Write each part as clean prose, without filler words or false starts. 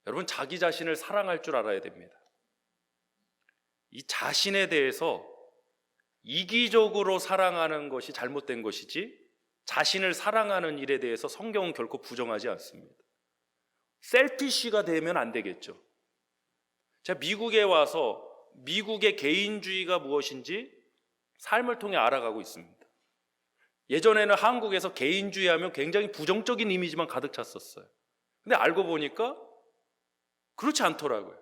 여러분, 자기 자신을 사랑할 줄 알아야 됩니다. 이 자신에 대해서 이기적으로 사랑하는 것이 잘못된 것이지, 자신을 사랑하는 일에 대해서 성경은 결코 부정하지 않습니다. 셀피쉬가 되면 안 되겠죠. 제가 미국에 와서 미국의 개인주의가 무엇인지 삶을 통해 알아가고 있습니다. 예전에는 한국에서 개인주의 하면 굉장히 부정적인 이미지만 가득 찼었어요. 근데 알고 보니까 그렇지 않더라고요.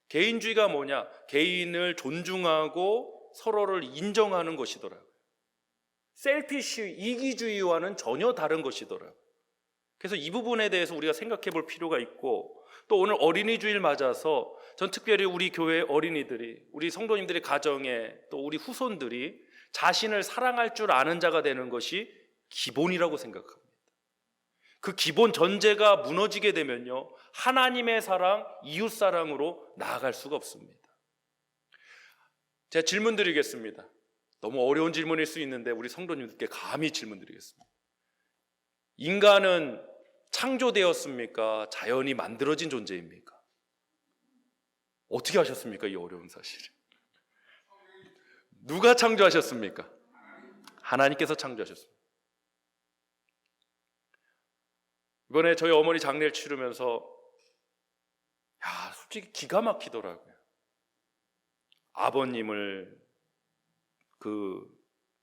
개인주의가 뭐냐? 개인을 존중하고 서로를 인정하는 것이더라고요. 셀피쉬, 이기주의와는 전혀 다른 것이더라고요. 그래서 이 부분에 대해서 우리가 생각해 볼 필요가 있고, 또 오늘 어린이 주일 맞아서 전 특별히 우리 교회 어린이들이, 우리 성도님들의 가정에, 또 우리 후손들이 자신을 사랑할 줄 아는 자가 되는 것이 기본이라고 생각합니다. 그 기본 전제가 무너지게 되면요, 하나님의 사랑, 이웃 사랑으로 나아갈 수가 없습니다. 제가 질문 드리겠습니다. 너무 어려운 질문일 수 있는데 우리 성도님들께 감히 질문 드리겠습니다. 인간은 창조되었습니까? 자연이 만들어진 존재입니까? 어떻게 하셨습니까? 이 어려운 사실을. 누가 창조하셨습니까? 하나님께서 창조하셨습니다. 이번에 저희 어머니 장례를 치르면서 솔직히 기가 막히더라고요. 아버님을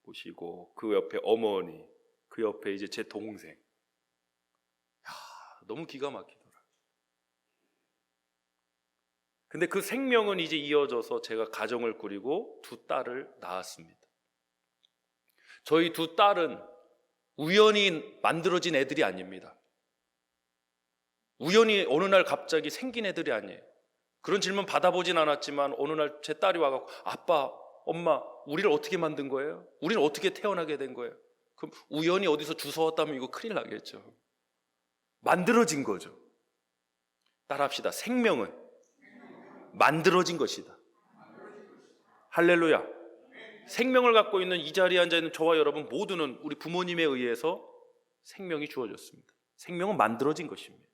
보시고 그 옆에 어머니, 그 옆에 이제 제 동생. 너무 기가 막히더라고요. 근데 그 생명은 이제 이어져서 제가 가정을 꾸리고 두 딸을 낳았습니다. 저희 두 딸은 우연히 만들어진 애들이 아닙니다. 우연히 어느 날 갑자기 생긴 애들이 아니에요. 그런 질문 받아보진 않았지만 어느 날 제 딸이 와갖고, 아빠, 엄마, 우리를 어떻게 만든 거예요? 우리는 어떻게 태어나게 된 거예요? 그럼 우연히 어디서 주워왔다면 이거 큰일 나겠죠. 만들어진 거죠. 따라합시다. 생명은 만들어진 것이다. 할렐루야. 생명을 갖고 있는 이 자리에 앉아있는 저와 여러분 모두는 우리 부모님에 의해서 생명이 주어졌습니다. 생명은 만들어진 것입니다.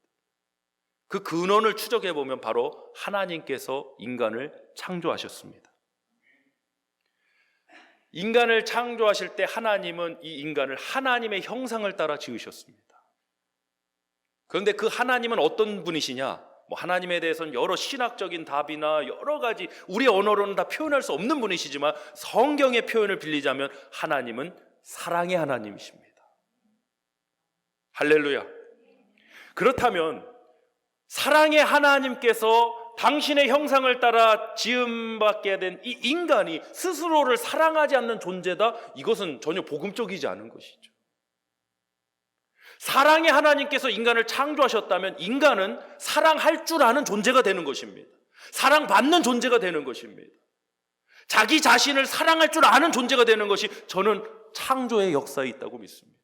그 근원을 추적해보면 바로 하나님께서 인간을 창조하셨습니다. 인간을 창조하실 때 하나님은 이 인간을 하나님의 형상을 따라 지으셨습니다. 그런데 그 하나님은 어떤 분이시냐? 하나님에 대해서는 여러 신학적인 답이나 여러 가지 우리 언어로는 다 표현할 수 없는 분이시지만, 성경의 표현을 빌리자면 하나님은 사랑의 하나님이십니다. 할렐루야. 그렇다면 사랑의 하나님께서 당신의 형상을 따라 지음받게 된 이 인간이 스스로를 사랑하지 않는 존재다? 이것은 전혀 복음적이지 않은 것이죠. 사랑의 하나님께서 인간을 창조하셨다면 인간은 사랑할 줄 아는 존재가 되는 것입니다. 사랑받는 존재가 되는 것입니다. 자기 자신을 사랑할 줄 아는 존재가 되는 것이 저는 창조의 역사에 있다고 믿습니다.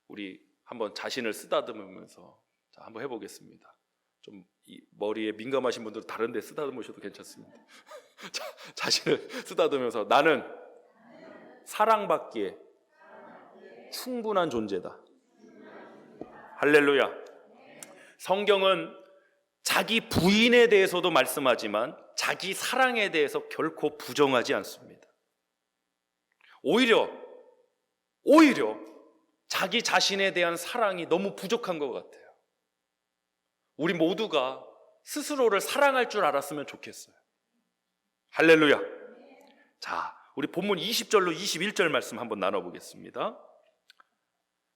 우리 한번 자신을 쓰다듬으면서 한번 해보겠습니다. 좀 이 머리에 민감하신 분들은 다른 데 쓰다듬으셔도 괜찮습니다. 자신을 쓰다듬으면서 나는 사랑받기에 충분한 존재다. 할렐루야. 성경은 자기 부인에 대해서도 말씀하지만 자기 사랑에 대해서 결코 부정하지 않습니다. 오히려 자기 자신에 대한 사랑이 너무 부족한 것 같아요. 우리 모두가 스스로를 사랑할 줄 알았으면 좋겠어요. 할렐루야. 자, 우리 본문 20절로 21절 말씀 한번 나눠보겠습니다.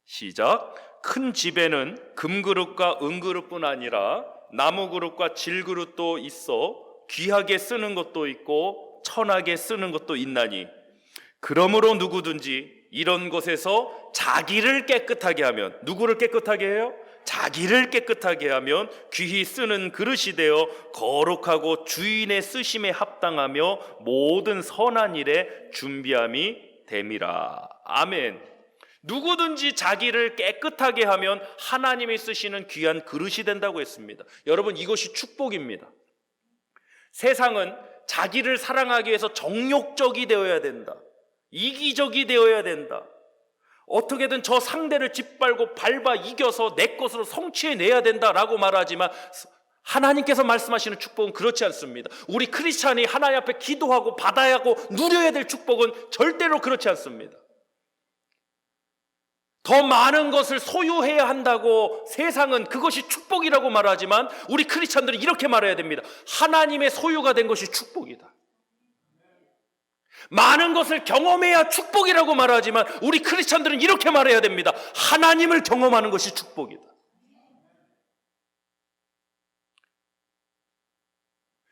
시작. 큰 집에는 금그릇과 은그릇뿐 아니라 나무그릇과 질그릇도 있어 귀하게 쓰는 것도 있고 천하게 쓰는 것도 있나니, 그러므로 누구든지 이런 것에서 자기를 깨끗하게 하면, 누구를 깨끗하게 해요? 자기를 깨끗하게 하면 귀히 쓰는 그릇이 되어 거룩하고 주인의 쓰심에 합당하며 모든 선한 일에 준비함이 됨이라. 아멘. 누구든지 자기를 깨끗하게 하면 하나님이 쓰시는 귀한 그릇이 된다고 했습니다. 여러분, 이것이 축복입니다. 세상은 자기를 사랑하기 위해서 정욕적이 되어야 된다, 이기적이 되어야 된다, 어떻게든 저 상대를 짓밟고 밟아 이겨서 내 것으로 성취해내야 된다라고 말하지만 하나님께서 말씀하시는 축복은 그렇지 않습니다. 우리 크리스찬이 하나님 앞에 기도하고 받아야 하고 누려야 될 축복은 절대로 그렇지 않습니다. 더 많은 것을 소유해야 한다고 세상은 그것이 축복이라고 말하지만 우리 크리스찬들은 이렇게 말해야 됩니다. 하나님의 소유가 된 것이 축복이다. 많은 것을 경험해야 축복이라고 말하지만 우리 크리스찬들은 이렇게 말해야 됩니다. 하나님을 경험하는 것이 축복이다.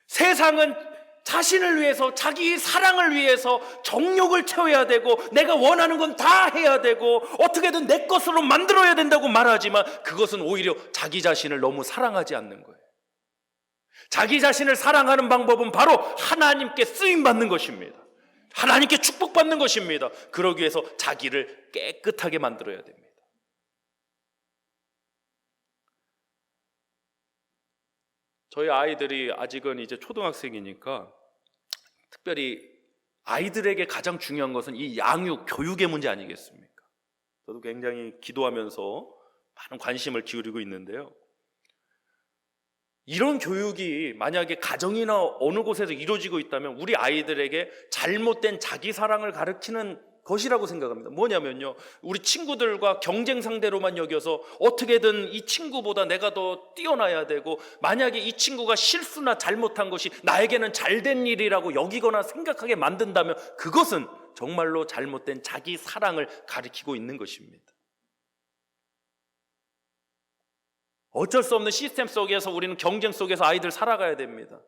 세상은 자신을 위해서, 자기 사랑을 위해서 정욕을 채워야 되고 내가 원하는 건 다 해야 되고 어떻게든 내 것으로 만들어야 된다고 말하지만 그것은 오히려 자기 자신을 너무 사랑하지 않는 거예요. 자기 자신을 사랑하는 방법은 바로 하나님께 쓰임받는 것입니다. 하나님께 축복받는 것입니다. 그러기 위해서 자기를 깨끗하게 만들어야 됩니다. 저희 아이들이 아직은 이제 초등학생이니까 특별히 아이들에게 가장 중요한 것은 이 양육, 교육의 문제 아니겠습니까? 저도 굉장히 기도하면서 많은 관심을 기울이고 있는데요. 이런 교육이 만약에 가정이나 어느 곳에서 이루어지고 있다면 우리 아이들에게 잘못된 자기 사랑을 가르치는 것이라고 생각합니다. 뭐냐면요, 우리 친구들과 경쟁 상대로만 여겨서 어떻게든 이 친구보다 내가 더 뛰어나야 되고 만약에 이 친구가 실수나 잘못한 것이 나에게는 잘된 일이라고 여기거나 생각하게 만든다면 그것은 정말로 잘못된 자기 사랑을 가리키고 있는 것입니다. 어쩔 수 없는 시스템 속에서 우리는 경쟁 속에서 아이들 살아가야 됩니다.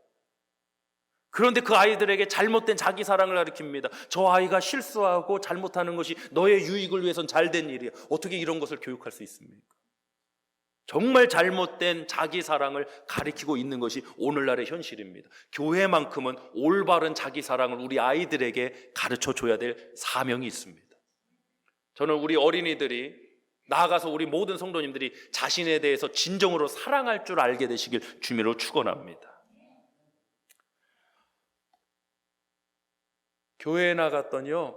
그런데 그 아이들에게 잘못된 자기 사랑을 가르칩니다. 저 아이가 실수하고 잘못하는 것이 너의 유익을 위해선 잘된 일이야. 어떻게 이런 것을 교육할 수 있습니까? 정말 잘못된 자기 사랑을 가리키고 있는 것이 오늘날의 현실입니다. 교회만큼은 올바른 자기 사랑을 우리 아이들에게 가르쳐 줘야 될 사명이 있습니다. 저는 우리 어린이들이 나아가서 우리 모든 성도님들이 자신에 대해서 진정으로 사랑할 줄 알게 되시길 주님으로 축원합니다. 교회에 나갔더니요,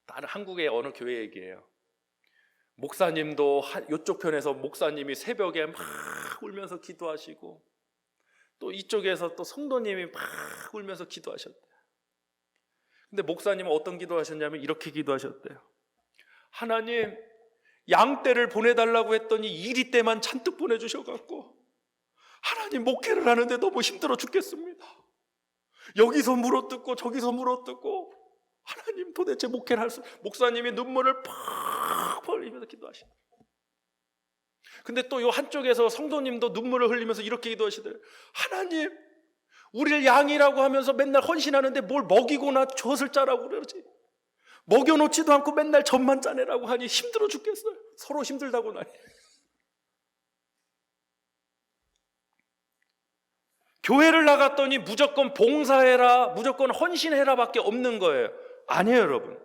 다른 한국의 어느 교회 얘기예요. 목사님도 이쪽 편에서 목사님이 새벽에 막 울면서 기도하시고 또 이쪽에서 또 성도님이 막 울면서 기도하셨대요. 근데 목사님은 어떤 기도하셨냐면 이렇게 기도하셨대요. 하나님, 양떼를 보내달라고 했더니 이리 떼만 잔뜩 보내주셔갖고 하나님, 목회를 하는데 너무 힘들어 죽겠습니다. 여기서 물어뜯고 저기서 물어뜯고 하나님, 도대체 목회를 할 수... 목사님이 눈물을 팍 흘리면서 기도하시다. 근데 또 요 한쪽에서 성도님도 눈물을 흘리면서 이렇게 기도하시더래요. 하나님, 우리를 양이라고 하면서 맨날 헌신하는데 뭘 먹이고나 젖을 짜라고 그러지. 먹여놓지도 않고 맨날 젖만 짜내라고 하니 힘들어 죽겠어요. 서로 힘들다고 나니. 교회를 나갔더니 무조건 봉사해라, 무조건 헌신해라 밖에 없는 거예요. 아니에요, 여러분.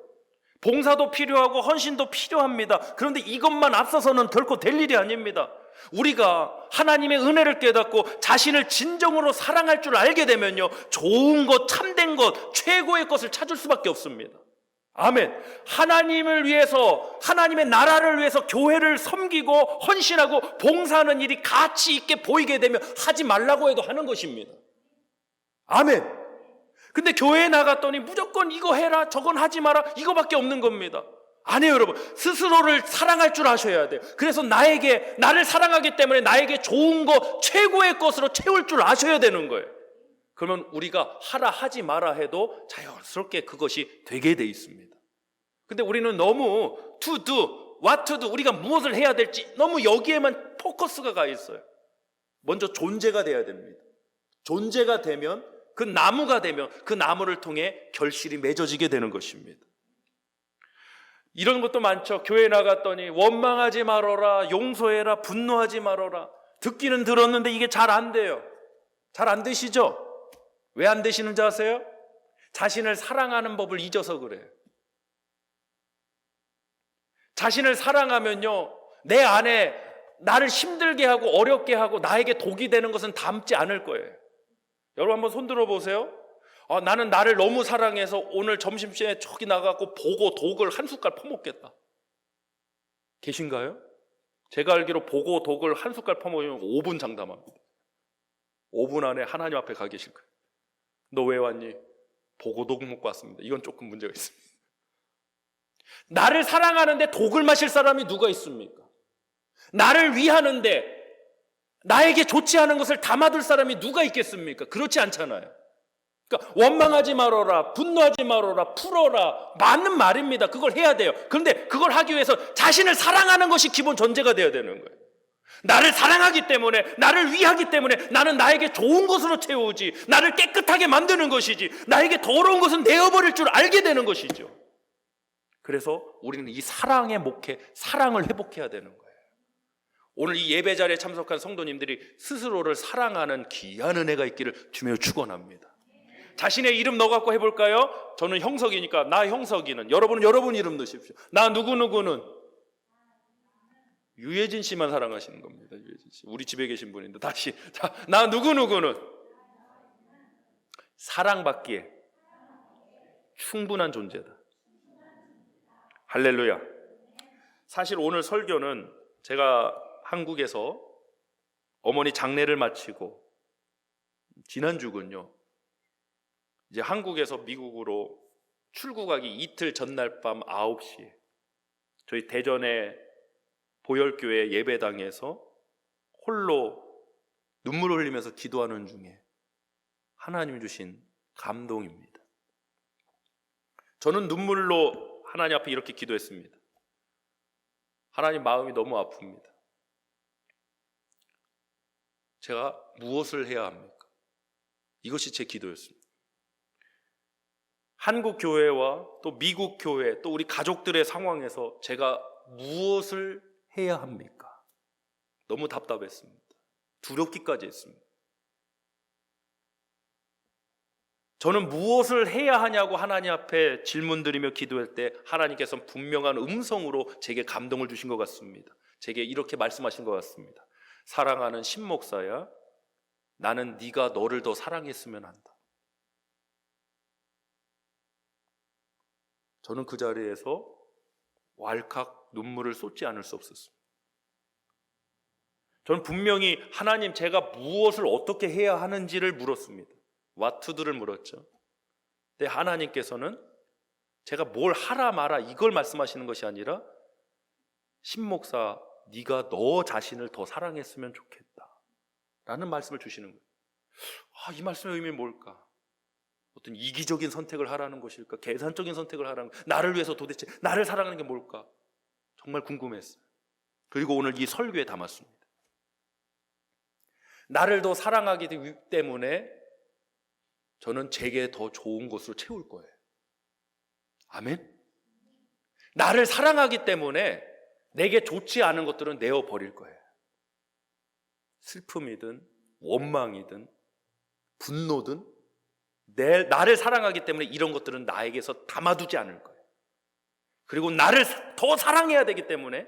봉사도 필요하고 헌신도 필요합니다. 그런데 이것만 앞서서는 결코 될 일이 아닙니다. 우리가 하나님의 은혜를 깨닫고 자신을 진정으로 사랑할 줄 알게 되면요, 좋은 것, 참된 것, 최고의 것을 찾을 수밖에 없습니다. 아멘. 하나님을 위해서, 하나님의 나라를 위해서 교회를 섬기고 헌신하고 봉사하는 일이 가치 있게 보이게 되면 하지 말라고 해도 하는 것입니다. 아멘. 근데 교회에 나갔더니 무조건 이거 해라, 저건 하지 마라, 이거밖에 없는 겁니다. 아니에요, 여러분. 스스로를 사랑할 줄 아셔야 돼요. 그래서 나를 사랑하기 때문에 나에게 좋은 것, 최고의 것으로 채울 줄 아셔야 되는 거예요. 그러면 우리가 하라 하지 마라 해도 자연스럽게 그것이 되게 돼 있습니다. 근데 우리는 너무 to do, what to do, 우리가 무엇을 해야 될지 너무 여기에만 포커스가 가 있어요. 먼저 존재가 돼야 됩니다. 존재가 되면, 그 나무가 되면 그 나무를 통해 결실이 맺어지게 되는 것입니다. 이런 것도 많죠. 교회 나갔더니 원망하지 말아라, 용서해라, 분노하지 말아라. 듣기는 들었는데 이게 잘 안 돼요. 잘 안 되시죠? 왜 안 되시는지 아세요? 자신을 사랑하는 법을 잊어서 그래요. 자신을 사랑하면요, 내 안에 나를 힘들게 하고 어렵게 하고 나에게 독이 되는 것은 담지 않을 거예요. 여러분 한번 손 들어 보세요. 나는 나를 너무 사랑해서 오늘 점심시간에 저기 나가고 보고 독을 한 숟갈 퍼먹겠다. 계신가요? 제가 알기로 보고 독을 한 숟갈 퍼먹으면 5분 장담합니다. 5분 안에 하나님 앞에 가 계실 거예요. 너 왜 왔니? 보고 독 먹고 왔습니다. 이건 조금 문제가 있습니다. 나를 사랑하는데 독을 마실 사람이 누가 있습니까? 나를 위하는데 나에게 좋지 않은 것을 담아둘 사람이 누가 있겠습니까? 그렇지 않잖아요. 그러니까 원망하지 말아라, 분노하지 말아라, 풀어라, 맞는 말입니다. 그걸 해야 돼요. 그런데 그걸 하기 위해서 자신을 사랑하는 것이 기본 전제가 되어야 되는 거예요. 나를 사랑하기 때문에, 나를 위하기 때문에 나는 나에게 좋은 것으로 채우지, 나를 깨끗하게 만드는 것이지, 나에게 더러운 것은 내어버릴 줄 알게 되는 것이죠. 그래서 우리는 이 사랑의 목회, 사랑을 회복해야 되는 거예요. 오늘 이 예배 자리에 참석한 성도님들이 스스로를 사랑하는 귀한 은혜가 있기를 주며 축원합니다. 자신의 이름 넣어갖고 해볼까요? 저는 형석이니까 나 형석이는, 여러분은 여러분 이름 넣으십시오. 나 누구누구는 유해진 씨만 사랑하시는 겁니다. 유해진 씨, 우리 집에 계신 분인데 다시, 자, 나 누구누구는 사랑받기에 충분한 존재다. 할렐루야. 사실 오늘 설교는 제가 한국에서 어머니 장례를 마치고 지난주군요, 이제 한국에서 미국으로 출국하기 이틀 전날 밤 9시에 저희 대전의 보혈교회 예배당에서 홀로 눈물 흘리면서 기도하는 중에 하나님 주신 감동입니다. 저는 눈물로 하나님 앞에 이렇게 기도했습니다. 하나님, 마음이 너무 아픕니다. 제가 무엇을 해야 합니까? 이것이 제 기도였습니다. 한국 교회와 또 미국 교회, 또 우리 가족들의 상황에서 제가 무엇을 해야 합니까? 너무 답답했습니다. 두렵기까지 했습니다. 저는 무엇을 해야 하냐고 하나님 앞에 질문드리며 기도할 때 하나님께서는 분명한 음성으로 제게 감동을 주신 것 같습니다. 제게 이렇게 말씀하신 것 같습니다. 사랑하는 신목사야, 나는 네가 너를 더 사랑했으면 한다. 저는 그 자리에서 왈칵 눈물을 쏟지 않을 수 없었습니다. 저는 분명히 하나님, 제가 무엇을 어떻게 해야 하는지를 물었습니다. What to do를 물었죠. 근데 하나님께서는 제가 뭘 하라 마라 이걸 말씀하시는 것이 아니라, 신목사, 네가 너 자신을 더 사랑했으면 좋겠다 라는 말씀을 주시는 거예요. 이 말씀의 의미는 뭘까? 어떤 이기적인 선택을 하라는 것일까? 계산적인 선택을 하라는 것, 나를 위해서 도대체 나를 사랑하는 게 뭘까? 정말 궁금했어요. 그리고 오늘 이 설교에 담았습니다. 나를 더 사랑하기 때문에 저는 제게 더 좋은 것으로 채울 거예요. 아멘? 나를 사랑하기 때문에 내게 좋지 않은 것들은 내어버릴 거예요. 슬픔이든 원망이든 분노든 나를 사랑하기 때문에 이런 것들은 나에게서 담아두지 않을 거예요. 그리고 나를 더 사랑해야 되기 때문에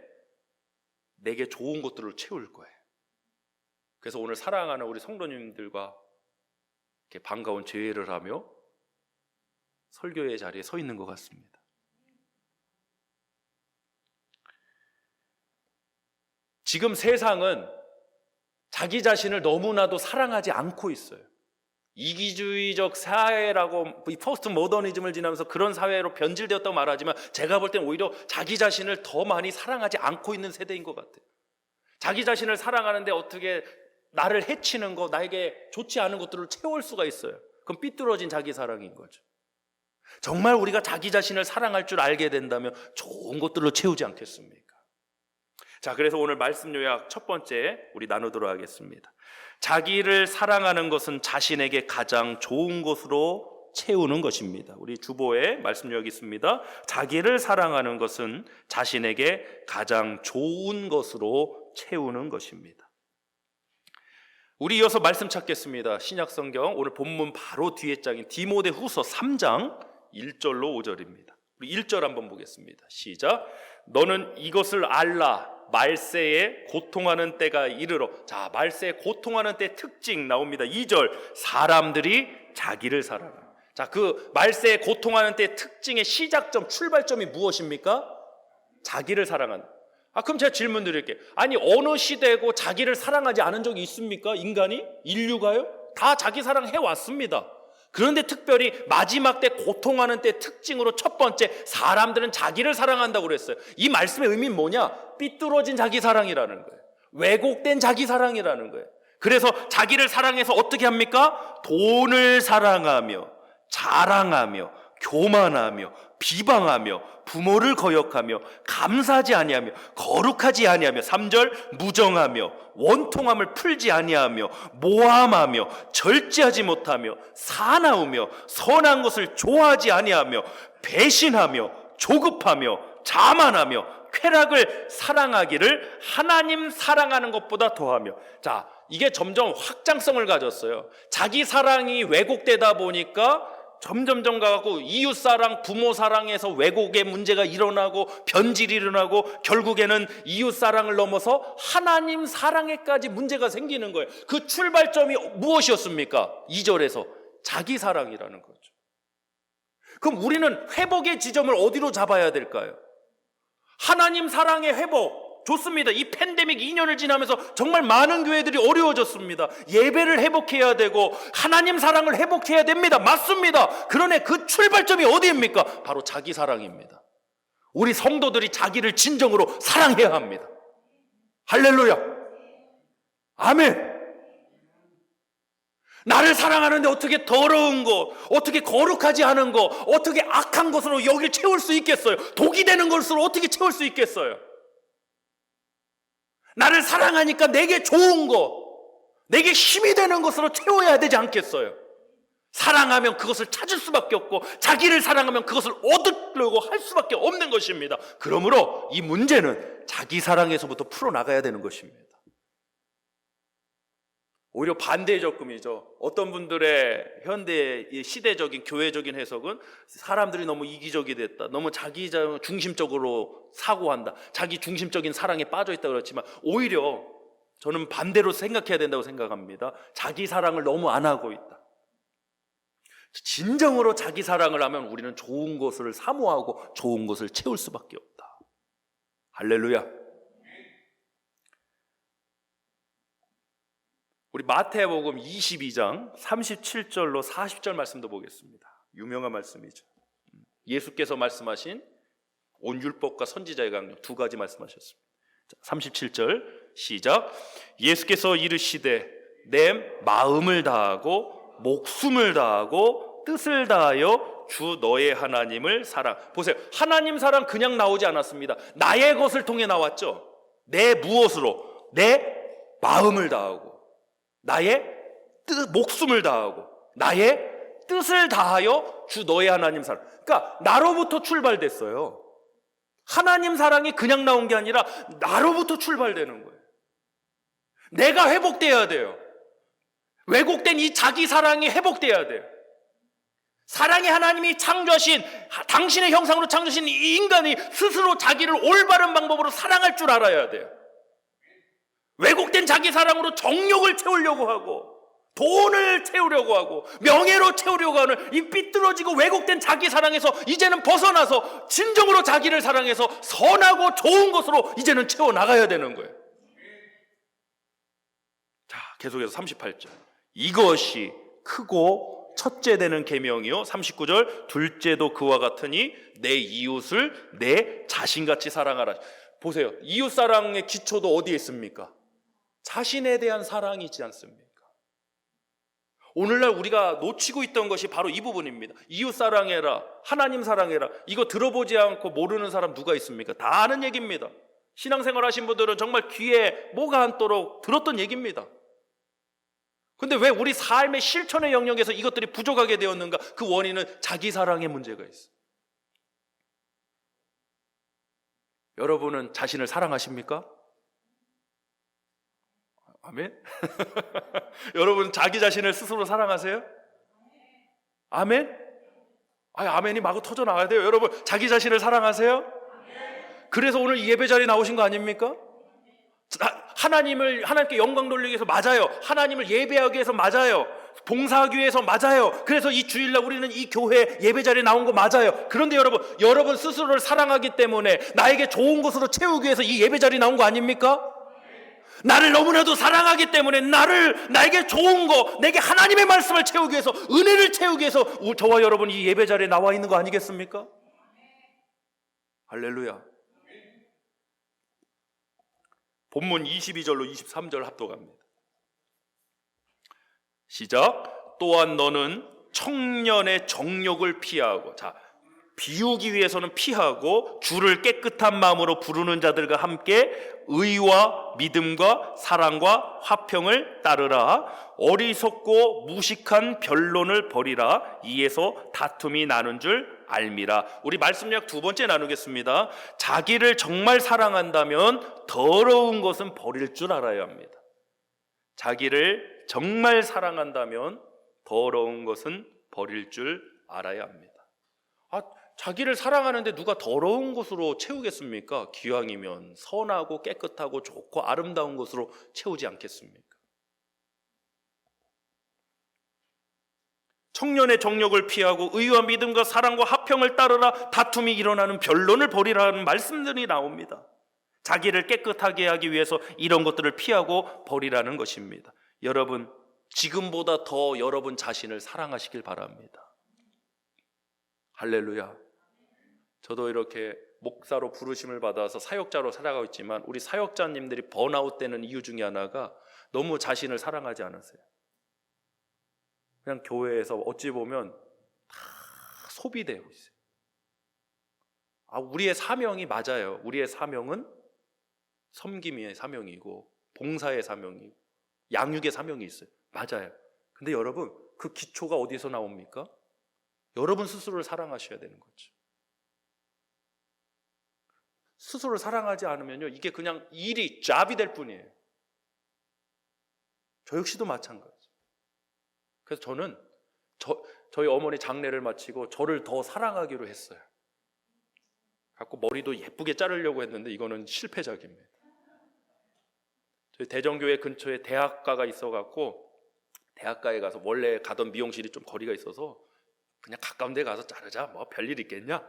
내게 좋은 것들을 채울 거예요. 그래서 오늘 사랑하는 우리 성도님들과 이렇게 반가운 제회를 하며 설교의 자리에 서 있는 것 같습니다. 지금 세상은 자기 자신을 너무나도 사랑하지 않고 있어요. 이기주의적 사회라고, 포스트 모더니즘을 지나면서 그런 사회로 변질되었다고 말하지만 제가 볼 때는 오히려 자기 자신을 더 많이 사랑하지 않고 있는 세대인 것 같아요. 자기 자신을 사랑하는데 어떻게 나를 해치는 거, 나에게 좋지 않은 것들을 채울 수가 있어요. 그건 삐뚤어진 자기 사랑인 거죠. 정말 우리가 자기 자신을 사랑할 줄 알게 된다면 좋은 것들로 채우지 않겠습니까? 자, 그래서 오늘 말씀 요약 첫 번째 우리 나누도록 하겠습니다. 자기를 사랑하는 것은 자신에게 가장 좋은 것으로 채우는 것입니다. 우리 주보에 말씀 요약이 있습니다. 자기를 사랑하는 것은 자신에게 가장 좋은 것으로 채우는 것입니다. 우리 이어서 말씀 찾겠습니다. 신약성경 오늘 본문 바로 뒤에 장인 디모데후서 3장 1절로 5절입니다. 우리 1절 한번 보겠습니다. 시작. 너는 이것을 알라. 말세에 고통하는 때가 이르러. 자, 말세에 고통하는 때 특징 나옵니다. 2절. 사람들이 자기를 사랑하라. 자, 그 말세에 고통하는 때의 특징의 시작점, 출발점이 무엇입니까? 자기를 사랑한다. 그럼 제가 질문 드릴게요. 아니, 어느 시대고 자기를 사랑하지 않은 적이 있습니까? 인간이? 인류가요? 다 자기 사랑해 왔습니다. 그런데 특별히 마지막 때 고통하는 때 특징으로 첫 번째, 사람들은 자기를 사랑한다고 그랬어요. 이 말씀의 의미는 뭐냐? 삐뚤어진 자기 사랑이라는 거예요. 왜곡된 자기 사랑이라는 거예요. 그래서 자기를 사랑해서 어떻게 합니까? 돈을 사랑하며 자랑하며 교만하며 비방하며 부모를 거역하며 감사하지 아니하며 거룩하지 아니하며 3절 무정하며 원통함을 풀지 아니하며 모함하며 절제하지 못하며 사나우며 선한 것을 좋아하지 아니하며 배신하며 조급하며 자만하며 쾌락을 사랑하기를 하나님 사랑하는 것보다 더하며. 자, 이게 점점 확장성을 가졌어요. 자기 사랑이 왜곡되다 보니까 점점점 가고 이웃 사랑, 부모 사랑에서 왜곡의 문제가 일어나고 변질이 일어나고 결국에는 이웃 사랑을 넘어서 하나님 사랑에까지 문제가 생기는 거예요. 그 출발점이 무엇이었습니까? 2절에서 자기 사랑이라는 거죠. 그럼 우리는 회복의 지점을 어디로 잡아야 될까요? 하나님 사랑의 회복. 좋습니다. 이 팬데믹 2년을 지나면서 정말 많은 교회들이 어려워졌습니다. 예배를 회복해야 되고 하나님 사랑을 회복해야 됩니다. 맞습니다. 그러나 그 출발점이 어디입니까? 바로 자기 사랑입니다. 우리 성도들이 자기를 진정으로 사랑해야 합니다. 할렐루야. 아멘. 나를 사랑하는데 어떻게 더러운 것, 어떻게 거룩하지 않은 것, 어떻게 악한 것으로 여길 채울 수 있겠어요? 독이 되는 것으로 어떻게 채울 수 있겠어요? 나를 사랑하니까 내게 좋은 것, 내게 힘이 되는 것으로 채워야 되지 않겠어요? 사랑하면 그것을 찾을 수밖에 없고 자기를 사랑하면 그것을 얻으려고 할 수밖에 없는 것입니다. 그러므로 이 문제는 자기 사랑에서부터 풀어나가야 되는 것입니다. 오히려 반대의 접근이죠. 어떤 분들의 현대의 시대적인 교회적인 해석은 사람들이 너무 이기적이 됐다, 너무 자기 중심적으로 사고한다, 자기 중심적인 사랑에 빠져있다 그렇지만 오히려 저는 반대로 생각해야 된다고 생각합니다. 자기 사랑을 너무 안 하고 있다. 진정으로 자기 사랑을 하면 우리는 좋은 것을 사모하고 좋은 것을 채울 수밖에 없다. 할렐루야. 우리 마태복음 22장 37절로 40절 말씀도 보겠습니다. 유명한 말씀이죠. 예수께서 말씀하신 온 율법과 선지자의 강령 두 가지 말씀하셨습니다. 37절 시작. 예수께서 이르시되 내 마음을 다하고 목숨을 다하고 뜻을 다하여 주 너의 하나님을 사랑. 보세요. 하나님 사랑 그냥 나오지 않았습니다. 나의 것을 통해 나왔죠. 내 무엇으로? 내 마음을 다하고 나의 목숨을 다하고 나의 뜻을 다하여 주 너의 하나님 사랑. 그러니까 나로부터 출발됐어요. 하나님 사랑이 그냥 나온 게 아니라 나로부터 출발되는 거예요. 내가 회복돼야 돼요. 왜곡된 이 자기 사랑이 회복돼야 돼요. 사랑의 하나님이 창조하신, 당신의 형상으로 창조하신 이 인간이 스스로 자기를 올바른 방법으로 사랑할 줄 알아야 돼요. 왜곡된 자기 사랑으로 정욕을 채우려고 하고 돈을 채우려고 하고 명예로 채우려고 하는 이 삐뚤어지고 왜곡된 자기 사랑에서 이제는 벗어나서 진정으로 자기를 사랑해서 선하고 좋은 것으로 이제는 채워나가야 되는 거예요. 자, 계속해서 38절. 이것이 크고 첫째 되는 계명이요. 39절. 둘째도 그와 같으니 내 이웃을 내 자신같이 사랑하라. 보세요. 이웃 사랑의 기초도 어디에 있습니까? 자신에 대한 사랑이 있지 않습니까? 오늘날 우리가 놓치고 있던 것이 바로 이 부분입니다. 이웃 사랑해라, 하나님 사랑해라. 이거 들어보지 않고 모르는 사람 누가 있습니까? 다 아는 얘기입니다. 신앙생활 하신 분들은 정말 귀에 뭐가 앉도록 들었던 얘기입니다. 근데 왜 우리 삶의 실천의 영역에서 이것들이 부족하게 되었는가? 그 원인은 자기 사랑의 문제가 있어요. 여러분은 자신을 사랑하십니까? 아멘? 여러분 자기 자신을 스스로 사랑하세요? 아멘? 아멘이 마구 터져 나와야 돼요. 여러분 자기 자신을 사랑하세요? 그래서 오늘 예배 자리에 나오신 거 아닙니까? 하나님께 영광 돌리기 위해서 맞아요. 하나님을 예배하기 위해서 맞아요. 봉사하기 위해서 맞아요. 그래서 이 주일날 우리는 이 교회 예배 자리에 나온 거 맞아요. 그런데 여러분 스스로를 사랑하기 때문에 나에게 좋은 것으로 채우기 위해서 이 예배 자리에 나온 거 아닙니까? 나를 너무나도 사랑하기 때문에 나에게 좋은 거, 내게 하나님의 말씀을 채우기 위해서, 은혜를 채우기 위해서 저와 여러분이 이 예배 자리에 나와 있는 거 아니겠습니까? 할렐루야. 본문 22절로 23절 합독합니다. 시작. 또한 너는 청년의 정욕을 피하고, 자, 비우기 위해서는 피하고 주를 깨끗한 마음으로 부르는 자들과 함께 의와 믿음과 사랑과 화평을 따르라. 어리석고 무식한 변론을 버리라. 이에서 다툼이 나는 줄 알미라. 우리 말씀 약 두 번째 나누겠습니다. 자기를 정말 사랑한다면 더러운 것은 버릴 줄 알아야 합니다. 자기를 정말 사랑한다면 더러운 것은 버릴 줄 알아야 합니다. 자기를 사랑하는데 누가 더러운 것으로 채우겠습니까? 기왕이면 선하고 깨끗하고 좋고 아름다운 것으로 채우지 않겠습니까? 청년의 정욕을 피하고 의와 믿음과 사랑과 화평을 따르라. 다툼이 일어나는 변론을 버리라는 말씀들이 나옵니다. 자기를 깨끗하게 하기 위해서 이런 것들을 피하고 버리라는 것입니다. 여러분, 지금보다 더 여러분 자신을 사랑하시길 바랍니다. 할렐루야. 저도 이렇게 목사로 부르심을 받아서 사역자로 살아가고 있지만 우리 사역자님들이 번아웃 되는 이유 중에 하나가 너무 자신을 사랑하지 않으세요. 그냥 교회에서 어찌 보면 다 소비되고 있어요. 우리의 사명이 맞아요. 우리의 사명은 섬김의 사명이고 봉사의 사명이고 양육의 사명이 있어요. 맞아요. 근데 여러분, 그 기초가 어디서 나옵니까? 여러분 스스로를 사랑하셔야 되는 거죠. 스스로를 사랑하지 않으면요, 이게 그냥 잡이 될 뿐이에요. 저 역시도 마찬가지. 그래서 저는 저희 어머니 장례를 마치고 저를 더 사랑하기로 했어요. 갖고 머리도 예쁘게 자르려고 했는데 이거는 실패작입니다. 저희 대전교회 근처에 대학가가 있어갖고 대학가에 가서 원래 가던 미용실이 좀 거리가 있어서 그냥 가까운 데 가서 자르자, 뭐 별일 있겠냐.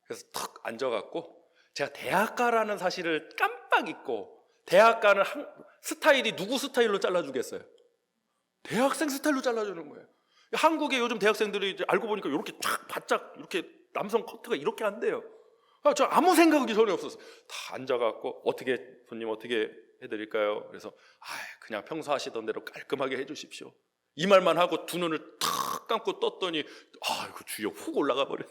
그래서 턱 앉아갖고 제가 대학가라는 사실을 깜빡 잊고, 대학가는 스타일이 누구 스타일로 잘라주겠어요? 대학생 스타일로 잘라주는 거예요. 한국의 요즘 대학생들이 이제 알고 보니까 이렇게 쫙 바짝 이렇게 남성 커트가 이렇게 안 돼요. 저 아무 생각이 전혀 없었어요. 다 앉아갖고 손님 어떻게 해드릴까요? 그래서 그냥 평소 하시던 대로 깔끔하게 해주십시오. 이 말만 하고 두 눈을 탁 감고 떴더니 이거 주위에 훅 올라가 버려.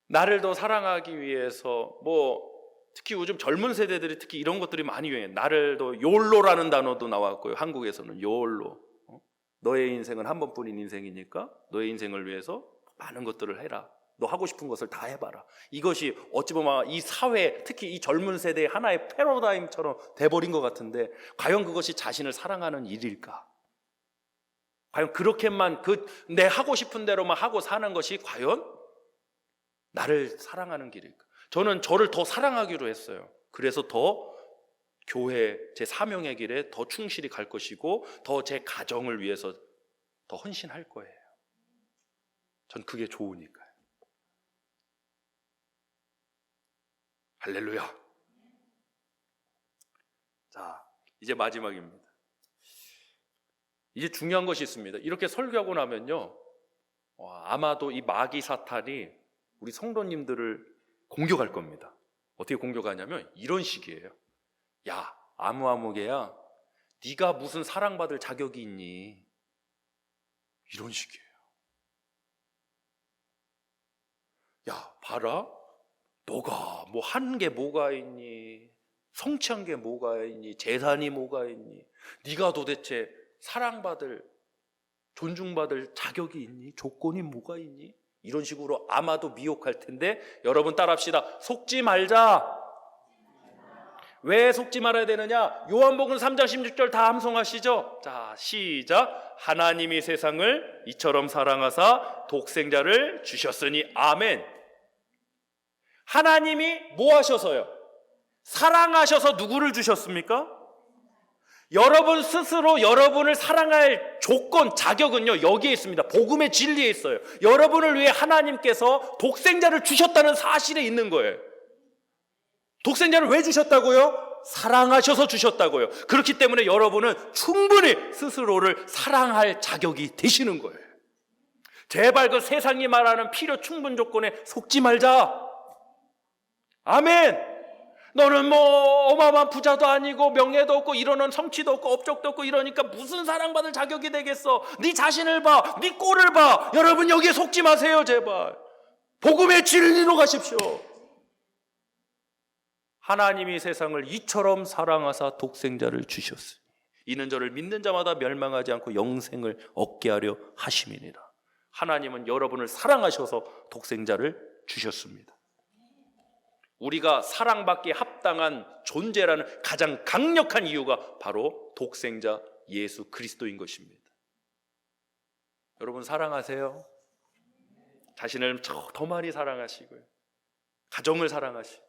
나를 더 사랑하기 위해서 특히 요즘 젊은 세대들이 특히 이런 것들이 많이 유행해. 나를 더 욜로라는 단어도 나왔고요. 한국에서는 욜로. 너의 인생은 한 번뿐인 인생이니까 너의 인생을 위해서 많은 것들을 해라. 너 하고 싶은 것을 다 해봐라. 이것이 어찌 보면 이 사회, 특히 이 젊은 세대의 하나의 패러다임처럼 돼버린 것 같은데, 과연 그것이 자신을 사랑하는 일일까? 과연 그렇게만 내 하고 싶은 대로만 하고 사는 것이 과연 나를 사랑하는 길일까? 저는 저를 더 사랑하기로 했어요. 그래서 더 교회, 제 사명의 길에 더 충실히 갈 것이고 더 제 가정을 위해서 더 헌신할 거예요. 전 그게 좋으니까요. 할렐루야. 자, 이제 마지막입니다. 이제 중요한 것이 있습니다. 이렇게 설교하고 나면요, 아마도 이 마귀 사탄이 우리 성도님들을 공격할 겁니다. 어떻게 공격하냐면 이런 식이에요. 야, 아무개야, 네가 무슨 사랑받을 자격이 있니? 이런 식이에요. 야, 봐라, 너가 뭐 한 게 뭐가 있니? 성취한 게 뭐가 있니? 재산이 뭐가 있니? 네가 도대체 사랑받을, 존중받을 자격이 있니? 조건이 뭐가 있니? 이런 식으로 아마도 미혹할 텐데, 여러분 따라합시다. 속지 말자. 왜 속지 말아야 되느냐? 요한복음 3장 16절 다 함송하시죠? 자, 시작. 하나님이 세상을 이처럼 사랑하사 독생자를 주셨으니. 아멘. 하나님이 뭐 하셔서요? 사랑하셔서 누구를 주셨습니까? 여러분 스스로 여러분을 사랑할 조건, 자격은요 여기에 있습니다. 복음의 진리에 있어요. 여러분을 위해 하나님께서 독생자를 주셨다는 사실에 있는 거예요. 독생자를 왜 주셨다고요? 사랑하셔서 주셨다고요. 그렇기 때문에 여러분은 충분히 스스로를 사랑할 자격이 되시는 거예요. 제발 그 세상이 말하는 필요 충분 조건에 속지 말자. 아멘. 너는 뭐 어마어마한 부자도 아니고 명예도 없고 이러는 성취도 없고 업적도 없고 이러니까 무슨 사랑받을 자격이 되겠어. 네 자신을 봐, 네 꼴을 봐. 여러분 여기에 속지 마세요. 제발 복음의 진리로 가십시오. 하나님이 세상을 이처럼 사랑하사 독생자를 주셨으니 이는 저를 믿는 자마다 멸망하지 않고 영생을 얻게 하려 하심이니라. 하나님은 여러분을 사랑하셔서 독생자를 주셨습니다. 우리가 사랑받기에 합당한 존재라는 가장 강력한 이유가 바로 독생자 예수 그리스도인 것입니다. 여러분 사랑하세요. 자신을 더 많이 사랑하시고요. 가정을 사랑하시고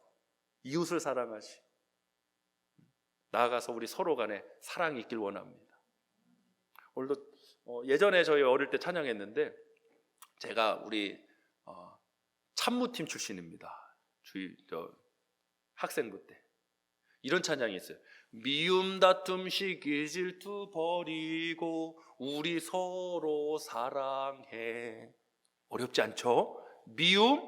이웃을 사랑하시고 나아가서 우리 서로 간에 사랑이 있길 원합니다. 오늘도 예전에 저희 어릴 때 찬양했는데 제가 우리 참무팀 출신입니다. 학생부 때 이런 찬양이 있어요. 미움 다툼 시기 질투 버리고 우리 서로 사랑해. 어렵지 않죠? 미움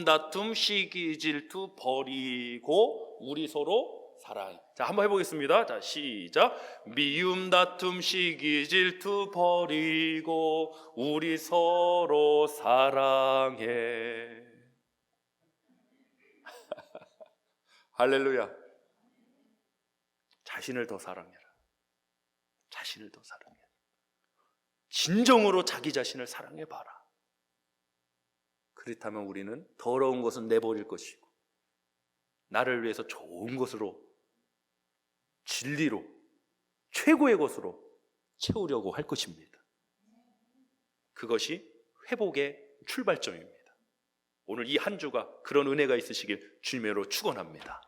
다툼 시기 질투 버리고 우리 서로 사랑해. 자, 한번 해보겠습니다. 자, 시작. 미움 다툼 시기 질투 버리고 우리 서로 사랑해. 할렐루야. 자신을 더 사랑해라. 자신을 더 사랑해라. 진정으로 자기 자신을 사랑해봐라. 그렇다면 우리는 더러운 것은 내버릴 것이고 나를 위해서 좋은 것으로 진리로 최고의 것으로 채우려고 할 것입니다. 그것이 회복의 출발점입니다. 오늘 이 한 주가 그런 은혜가 있으시길 주님으로 축원합니다.